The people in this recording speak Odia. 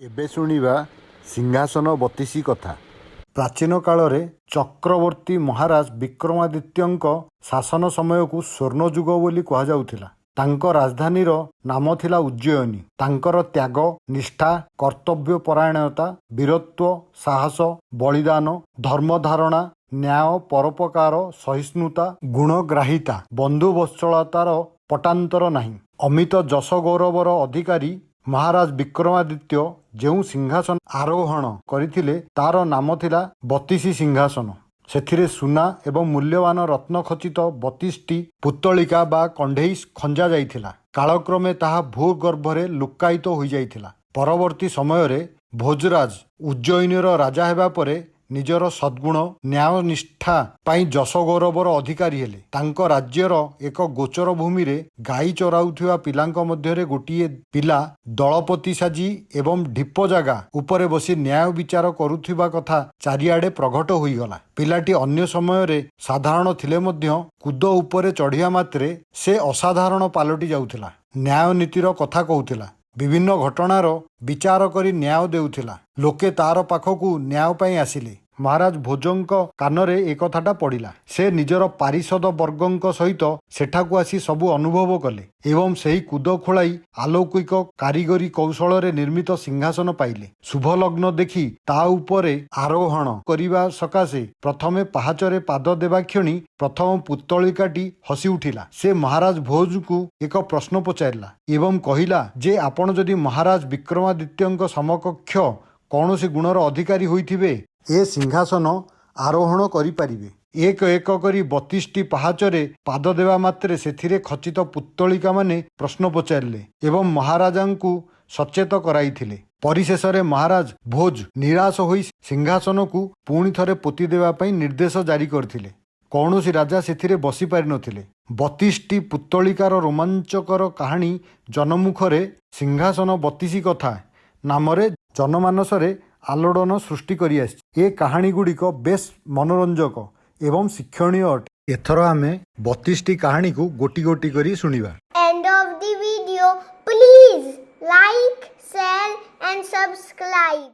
ଏବେ ଶୁଣିବା ସିଂହାସନ ବତିଶି କଥା। ପ୍ରାଚୀନ କାଳରେ ଚକ୍ରବର୍ତ୍ତୀ ମହାରାଜ ବିକ୍ରମାଦିତ୍ୟଙ୍କ ଶାସନ ସମୟକୁ ସ୍ୱର୍ଣ୍ଣଯୁଗ ବୋଲି କୁହାଯାଉଥିଲା। ତାଙ୍କ ରାଜଧାନୀର ନାମ ଥିଲା ଉଜ୍ଜୟିନୀ। ତାଙ୍କର ତ୍ୟାଗ, ନିଷ୍ଠା, କର୍ତ୍ତବ୍ୟପରାୟଣତା, ବୀରତ୍ୱ, ସାହସ, ବଳିଦାନ, ଧର୍ମଧାରଣା, ନ୍ୟାୟ, ପରୋପକାର, ସହିଷ୍ଣୁତା, ଗୁଣଗ୍ରାହିତା, ବନ୍ଧୁବତ୍ସଳତାର ପଟାନ୍ତର ନାହିଁ। ଅମିତ ଯଶ ଗୌରବର ଅଧିକାରୀ ମହାରାଜ ବିକ୍ରମାଦିତ୍ୟ ଯେଉଁ ସିଂହାସନ ଆରୋହଣ କରିଥିଲେ ତାର ନାମ ଥିଲା ବତିଶି ସିଂହାସନ। ସେଥିରେ ସୁନା ଏବଂ ମୂଲ୍ୟବାନ ରତ୍ନ ଖଚିତ 32ଟି ପୁତ୍ତଳିକା ବା କଣ୍ଢେଇ ଖଞ୍ଜା ଯାଇଥିଲା। କାଳକ୍ରମେ ତାହା ଭୂଗର୍ଭରେ ଲୁକ୍କାୟିତ ହୋଇଯାଇଥିଲା। ପରବର୍ତ୍ତୀ ସମୟରେ ଭୋଜରାଜ ଉଜ୍ଜୟିନୀର ରାଜା ହେବା ପରେ ନିଜର ସଦ୍ଗୁଣ, ନ୍ୟାୟନିଷ୍ଠା ପାଇଁ ଯଶ ଗୌରବର ଅଧିକାରୀ ହେଲେ। ତାଙ୍କ ରାଜ୍ୟର ଏକ ଗୋଚର ଭୂମିରେ ଗାଈ ଚରାଉଥିବା ପିଲାଙ୍କ ମଧ୍ୟରେ ଗୋଟିଏ ପିଲା ଦଳପତି ସାଜି ଏବଂ ଢିପ ଜାଗା ଉପରେ ବସି ନ୍ୟାୟ ବିଚାର କରୁଥିବା କଥା ଚାରିଆଡ଼େ ପ୍ରଘଟ ହୋଇଗଲା। ପିଲାଟି ଅନ୍ୟ ସମୟରେ ସାଧାରଣ ଥିଲେ ମଧ୍ୟ କୁଦ ଉପରେ ଚଢ଼ିବା ମାତ୍ରେ ସେ ଅସାଧାରଣ ପାଲଟି ଯାଉଥିଲା। ନ୍ୟାୟ ନୀତିର କଥା କହୁଥିଲା, ବିଭିନ୍ନ ଘଟଣାର ବିଚାର କରି ନ୍ୟାୟ ଦେଉଥିଲା। ଲୋକେ ତାର ପାଖକୁ ନ୍ୟାୟ ପାଇଁ ଆସିଲେ। ମହାରାଜ ଭୋଜଙ୍କ କାନରେ ଏ କଥାଟା ପଡ଼ିଲା। ସେ ନିଜର ପାରିଷଦ ବର୍ଗଙ୍କ ସହିତ ସେଠାକୁ ଆସି ସବୁ ଅନୁଭବ କଲେ ଏବଂ ସେହି କୁଦ ଖୋଳାଇ ଆଲୌକିକ କାରିଗରୀ କୌଶଳରେ ନିର୍ମିତ ସିଂହାସନ ପାଇଲେ। ଶୁଭ ଲଗ୍ନ ଦେଖି ତା ଉପରେ ଆରୋହଣ କରିବା ସକାଶେ ପ୍ରଥମେ ପାହାଚରେ ପାଦ ଦେବା କ୍ଷଣି ପ୍ରଥମ ପୁତ୍ତଳିକାଟି ହସି ଉଠିଲା। ସେ ମହାରାଜ ଭୋଜଙ୍କୁ ଏକ ପ୍ରଶ୍ନ ପଚାରିଲା ଏବଂ କହିଲା ଯେ ଆପଣ ଯଦି ମହାରାଜ ବିକ୍ରମାଦିତ୍ୟଙ୍କ ସମକକ୍ଷ କୌଣସି ଗୁଣର ଅଧିକାରୀ ହୋଇଥିବେ ଏ ସିଂହାସନ ଆରୋହଣ କରିପାରିବେ। ଏକ ଏକ କରି 32ଟି ପାହାଚରେ ପାଦ ଦେବା ମାତ୍ରେ ସେଥିରେ ଖଚିତ ପୁତ୍ତଳିକାମାନେ ପ୍ରଶ୍ନ ପଚାରିଲେ ଏବଂ ମହାରାଜାଙ୍କୁ ସଚେତ କରାଇଥିଲେ। ପରିଶେଷରେ ମହାରାଜ ଭୋଜ ନିରାଶ ହୋଇ ସିଂହାସନକୁ ପୁଣି ଥରେ ପୋତି ଦେବା ପାଇଁ ନିର୍ଦ୍ଦେଶ ଜାରି କରିଥିଲେ। କୌଣସି ରାଜା ସେଥିରେ ବସିପାରିନଥିଲେ। 32ଟି ପୁତ୍ତଳିକାର ରୋମାଞ୍ଚକର କାହାଣୀ ଜନମୁଖରେ ସିଂହାସନ ବତିଶି କଥା ନାମରେ ଜନମାନସରେ ଆଲୋଡ଼ନ ସୃଷ୍ଟି କରିଆସିଛି। ଏ କାହାଣୀ ଗୁଡ଼ିକ ବେଶ୍ ମନୋରଞ୍ଜକ ଏବଂ ଶିକ୍ଷଣୀୟ ଅଟେ। ଏଥର ଆମେ 32ଟି କାହାଣୀକୁ ଗୋଟି ଗୋଟି କରି ଶୁଣିବା। End of the video. Please like, share and subscribe.